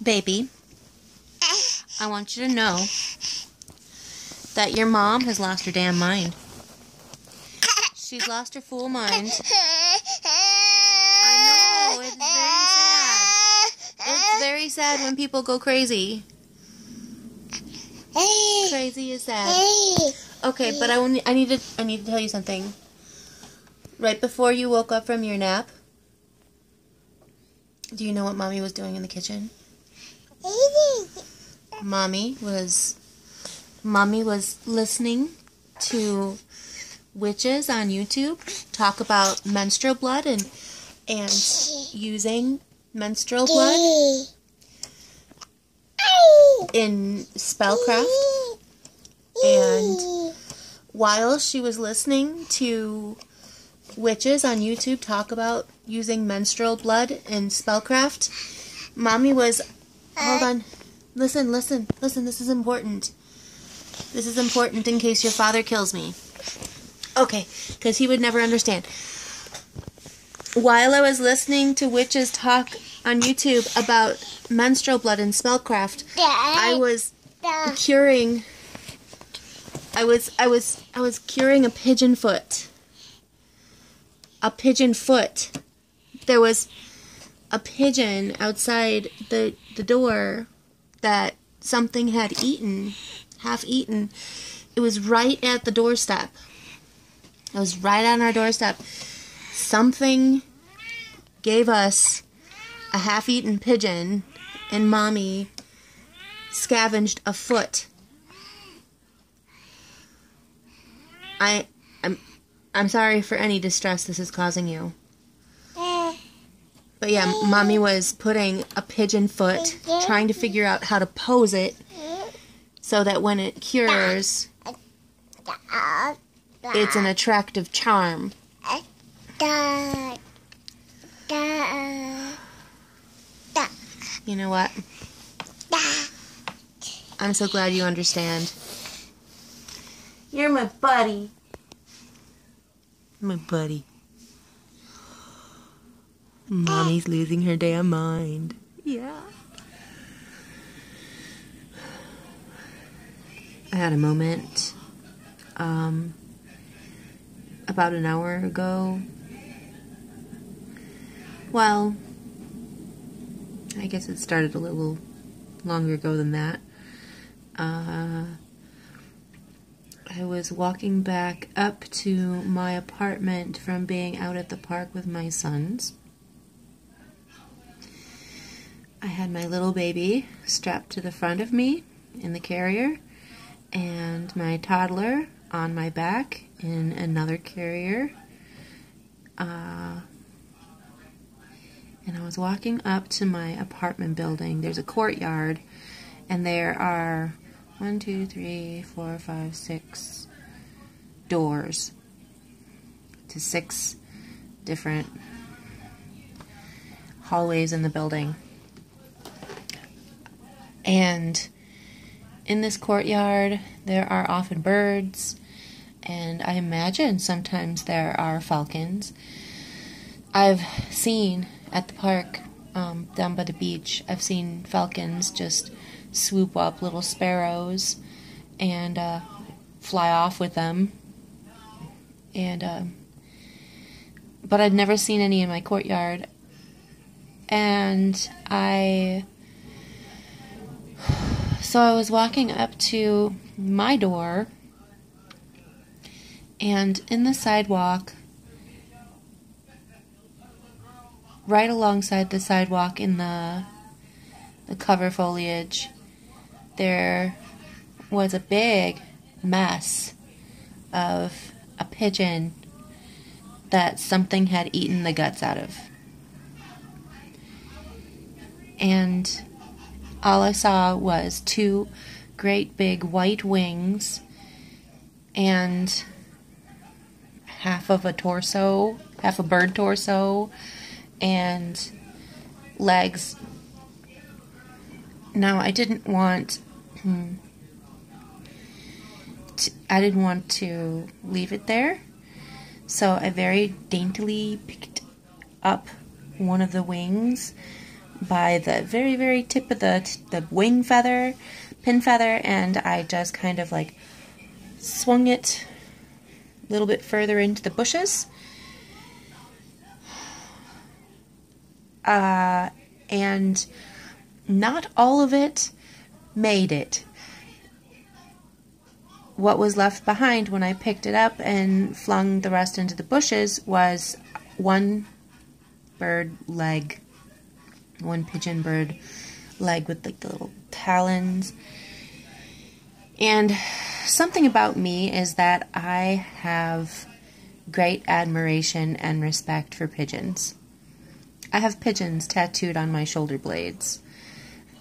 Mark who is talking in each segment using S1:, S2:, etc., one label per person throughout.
S1: Baby, I want you to know that your mom has lost her damn mind. She's lost her fool mind. I know, it's very sad. It's very sad when people go crazy. Crazy is sad. Okay, but I need to tell you something. Right before you woke up from your nap, do you know what Mommy was doing in the kitchen? Mommy was listening to witches on YouTube talk about menstrual blood and using menstrual blood in spellcraft. And while she was listening to witches on YouTube talk about using menstrual blood in spellcraft, Mommy was... Hold on. Listen, this is important. This is important in case your father kills me. Okay, because he would never understand. While I was listening to witches talk on YouTube about menstrual blood and spellcraft, I was curing a pigeon foot. A pigeon foot. There was a pigeon outside the door that something had eaten, half eaten. It was right at the doorstep. It was right on our doorstep. Something gave us a half-eaten pigeon, and Mommy scavenged a foot. I'm sorry for any distress this is causing you. But yeah, Mommy was putting a pigeon foot, trying to figure out how to pose it so that when it cures, it's an attractive charm. You know what? I'm so glad you understand. You're my buddy. My buddy. Mommy's losing her damn mind. Yeah. I had a moment about an hour ago. Well, I guess it started a little longer ago than that. I was walking back up to my apartment from being out at the park with my sons. I had my little baby strapped to the front of me in the carrier, and my toddler on my back in another carrier. And I was walking up to my apartment building. There's a courtyard, and there are 1, 2, 3, 4, 5, 6 doors to 6 different hallways in the building. And in this courtyard, there are often birds, and I imagine sometimes there are falcons. I've seen at the park, down by the beach, I've seen falcons just swoop up little sparrows and fly off with them. And but I'd never seen any in my courtyard. And so I was walking up to my door, and in the sidewalk, right alongside the sidewalk in the cover foliage, there was a big mess of a pigeon that something had eaten the guts out of. And all I saw was 2 great big white wings and half of a torso, half a bird torso, and legs. Now, I didn't want to leave it there, so I very daintily picked up one of the wings, by the very, very tip of the wing feather, pin feather, and I just kind of like swung it a little bit further into the bushes. And not all of it made it. What was left behind when I picked it up and flung the rest into the bushes was one bird leg, one pigeon bird leg with like the little talons. And something about me is that I have great admiration and respect for pigeons. I have pigeons tattooed on my shoulder blades.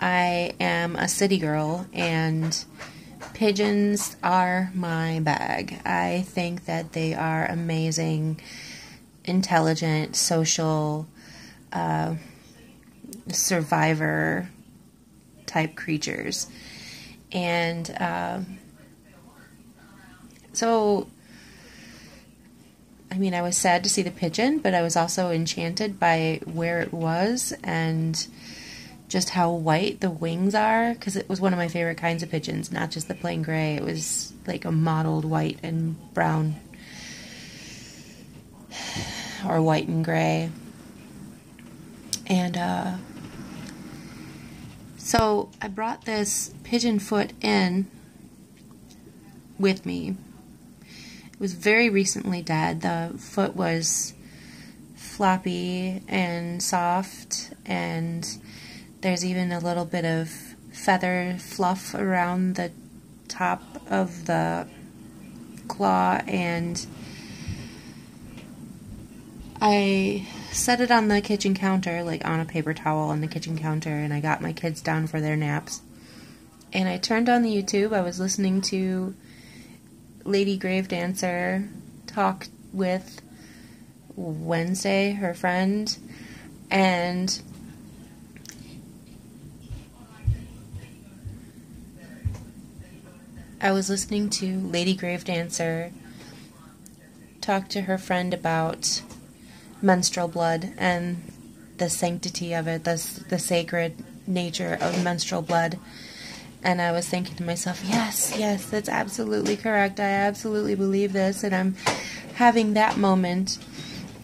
S1: I am a city girl, and pigeons are my bag. I think that they are amazing, intelligent, social, survivor type creatures. And so, I mean, I was sad to see the pigeon, but I was also enchanted by where it was and just how white the wings are, because it was one of my favorite kinds of pigeons, not just the plain gray. It was like a mottled white and brown, or white and gray. And so I brought this pigeon foot in with me. It was very recently dead. The foot was floppy and soft, and there's even a little bit of feather fluff around the top of the claw, and I set it on the kitchen counter, like on a paper towel on the kitchen counter, and I got my kids down for their naps. And I turned on the YouTube. I was listening to Lady Gravedancer talk with Wednesday, her friend, and I was listening to Lady Gravedancer talk to her friend about menstrual blood and the sanctity of it, the sacred nature of menstrual blood. And I was thinking to myself, yes, that's absolutely correct. I absolutely believe this, and I'm having that moment.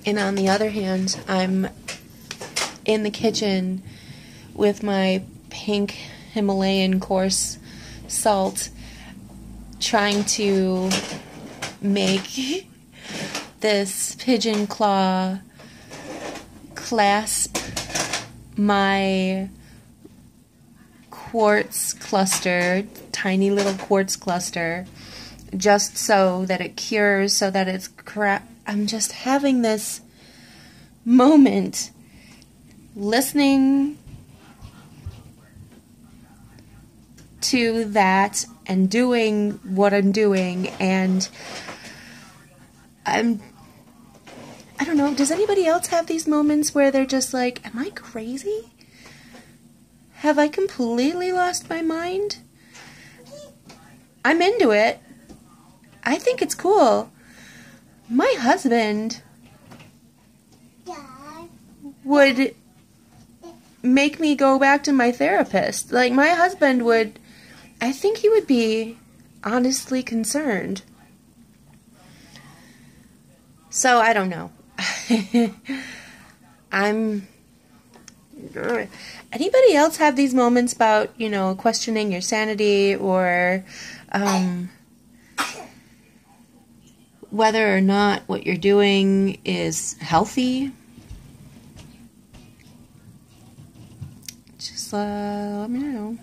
S1: And on the other hand, I'm in the kitchen with my pink Himalayan coarse salt, trying to make this pigeon claw clasp my quartz cluster, tiny little quartz cluster, just so that it cures, so that it's correct. I'm just having this moment listening to that and doing what I'm doing, and I don't know, does anybody else have these moments where they're just like, am I crazy? Have I completely lost my mind? I'm into it. I think it's cool. My husband would make me go back to my therapist. Like, my husband would, I think he would be honestly concerned. So, I don't know. Anybody else have these moments about, you know, questioning your sanity, or whether or not what you're doing is healthy? Just let me know.